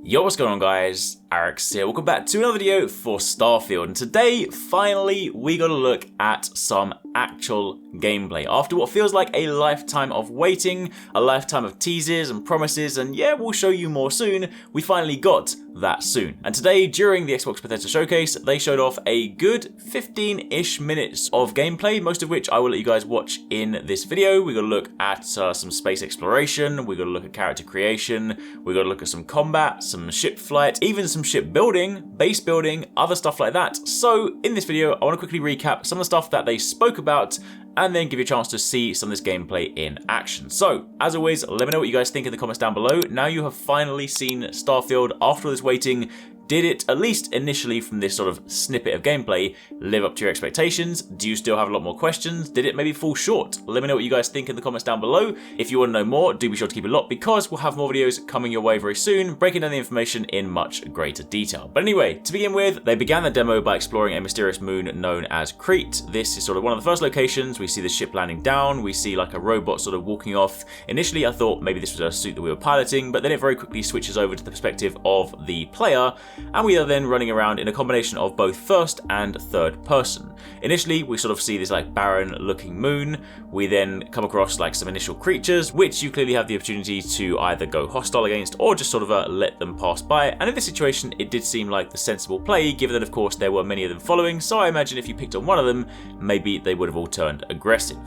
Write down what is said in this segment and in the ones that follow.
Yo, what's going on guys? HyperX here. Welcome back to another video for Starfield, and today, finally, we got to look at some actual gameplay. After what feels like a lifetime of waiting, a lifetime of teases and promises, and yeah, we'll show you more soon, we finally got that soon. And today, during the Xbox Bethesda showcase, they showed off a good 15-ish minutes of gameplay, most of which I will let you guys watch in this video. We're going to look at some space exploration, we're going to look at character creation, we're going to look at some combat, some ship flight, even some ship building, base building, other stuff like that. So in this video, I want to quickly recap some of the stuff that they spoke about and then give you a chance to see some of this gameplay in action. So, as always, let me know what you guys think in the comments down below. Now you have finally seen Starfield after all this waiting. Did it, at least initially from this sort of snippet of gameplay, live up to your expectations? Do you still have a lot more questions? Did it maybe fall short? Let me know what you guys think in the comments down below. If you want to know more, do be sure to keep it locked because we'll have more videos coming your way very soon, breaking down the information in much greater detail. But anyway, to begin with, they began the demo by exploring a mysterious moon known as Crete. This is sort of one of the first locations. We see the ship landing down, we see like a robot sort of walking off. Initially, I thought maybe this was a suit that we were piloting, but then it very quickly switches over to the perspective of the player, and we are then running around in a combination of both first and third person. Initially, we sort of see this like barren looking moon. We then come across like some initial creatures, which you clearly have the opportunity to either go hostile against or just sort of let them pass by. And in this situation, it did seem like the sensible play, given that of course there were many of them following. So I imagine if you picked on one of them, maybe they would have all turned aggressive.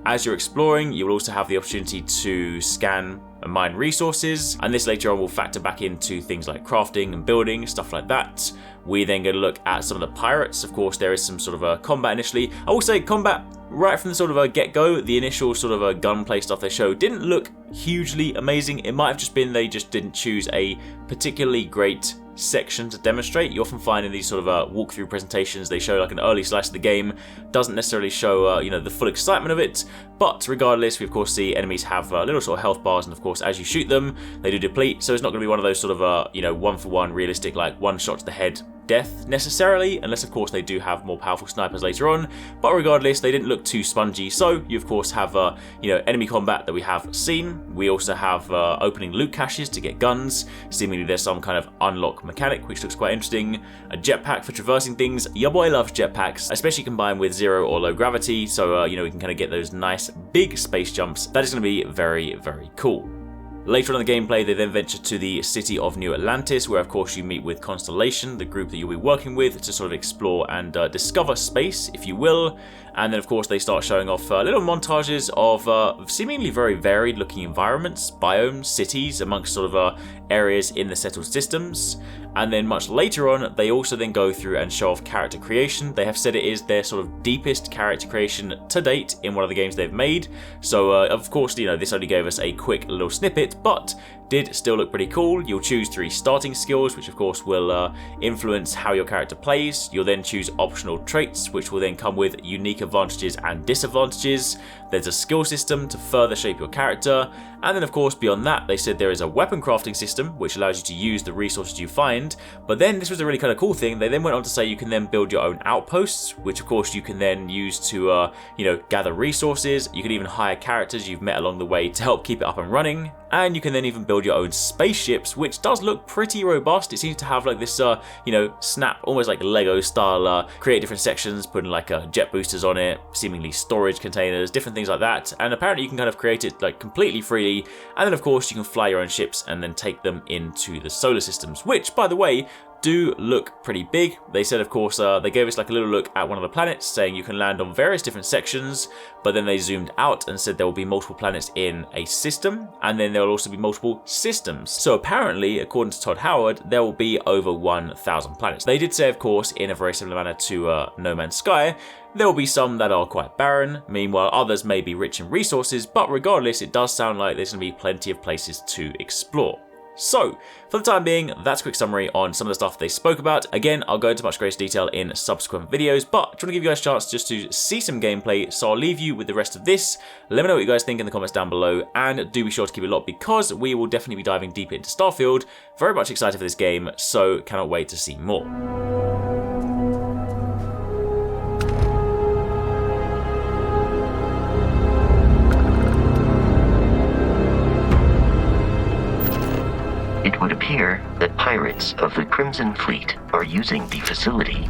As you're exploring, you will also have the opportunity to scan and mine resources, and this later on will factor back into things like crafting and building, stuff like that. We then go to look at some of the pirates. Of course, there is some sort of a combat initially. I will say combat right from the sort of a get-go, the initial sort of a gunplay stuff they showed didn't look hugely amazing. It might have just been they just didn't choose a particularly great section to demonstrate. You often find in these sort of walkthrough presentations, they show like an early slice of the game, doesn't necessarily show you know, the full excitement of it, but regardless, we of course see enemies have little sort of health bars, and of course as you shoot them, they do deplete, so it's not going to be one of those sort of you know, one-for-one realistic, like one shot to the head death necessarily, unless of course they do have more powerful snipers later on. But regardless, they didn't look too spongy, so you of course have you know, enemy combat that we have seen. We also have opening loot caches to get guns. Seemingly there's some kind of unlock mechanic which looks quite interesting. A jetpack for traversing things. Your boy loves jetpacks, especially combined with zero or low gravity, so you know, we can kind of get those nice big space jumps. That is going to be very, very cool. Later on in the gameplay, they then venture to the city of New Atlantis, where of course you meet with Constellation, the group that you'll be working with, to sort of explore and discover space, if you will. And then of course they start showing off little montages of seemingly very varied looking environments, biomes, cities, amongst sort of areas in the settled systems. And then much later on, they also then go through and show off character creation. They have said it is their sort of deepest character creation to date in one of the games they've made. So of course, you know, this only gave us a quick little snippet, but did still look pretty cool. You'll choose 3 starting skills, which of course will influence how your character plays. You'll then choose optional traits, which will then come with unique advantages and disadvantages. There's a skill system to further shape your character. And then of course beyond that, they said there is a weapon crafting system, which allows you to use the resources you find. But then this was a really kind of cool thing. They then went on to say you can then build your own outposts, which of course you can then use to you know, gather resources. You can even hire characters you've met along the way to help keep it up and running. And you can then even build your own spaceships, which does look pretty robust. It seems to have like this, you know, snap, almost like Lego style, create different sections, putting like jet boosters on it, seemingly storage containers, different things like that. And apparently you can kind of create it like completely freely. And then of course you can fly your own ships and then take them into the solar systems, which by the way, do look pretty big. They said, of course, they gave us like a little look at one of the planets, saying you can land on various different sections, but then they zoomed out and said there will be multiple planets in a system, and then there will also be multiple systems. So apparently, according to Todd Howard, there will be over 1,000 planets. They did say, of course, in a very similar manner to No Man's Sky, there will be some that are quite barren, meanwhile others may be rich in resources, but regardless, it does sound like there's going to be plenty of places to explore. So, for the time being, that's a quick summary on some of the stuff they spoke about. Again, I'll go into much greater detail in subsequent videos, but I just want to give you guys a chance just to see some gameplay, so I'll leave you with the rest of this. Let me know what you guys think in the comments down below, and do be sure to keep it locked because we will definitely be diving deep into Starfield. Very much excited for this game, so cannot wait to see more. It would appear that pirates of the Crimson Fleet are using the facility.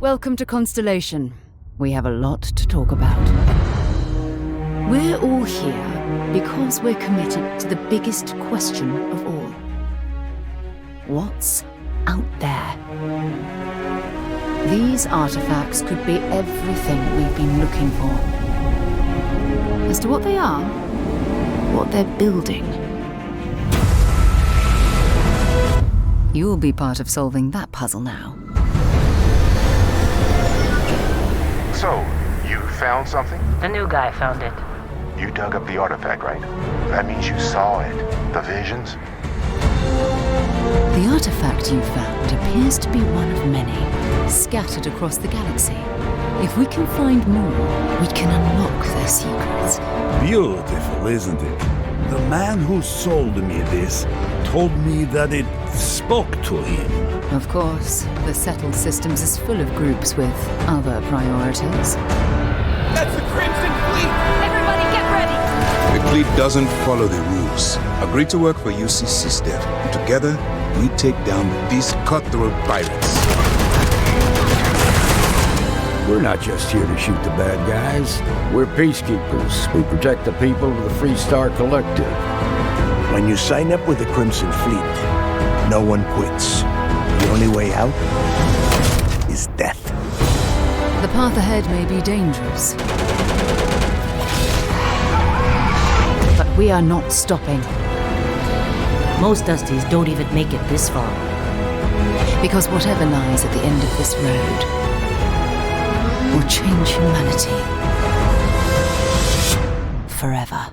Welcome to Constellation. We have a lot to talk about. We're all here because we're committed to the biggest question of all. What's out there? These artifacts could be everything we've been looking for. As to what they are, what they're building, you'll be part of solving that puzzle now. So, you found something? The new guy found it. You dug up the artifact, right? That means you saw it. The visions? The artifact you found appears to be one of many, scattered across the galaxy. If we can find more, we can unlock their secrets. Beautiful, isn't it? The man who sold me this told me that it spoke to him. Of course, the settled systems is full of groups with other priorities. That's the Crimson Fleet! Everybody get ready! The fleet doesn't follow the rules. Agree to work for UCC Step. Together, we take down these cutthroat pirates. We're not just here to shoot the bad guys. We're peacekeepers. We protect the people of the Free Star Collective. When you sign up with the Crimson Fleet, no one quits. The only way out is death. The path ahead may be dangerous, but we are not stopping. Most Dusties don't even make it this far. Because whatever lies at the end of this road will change humanity forever.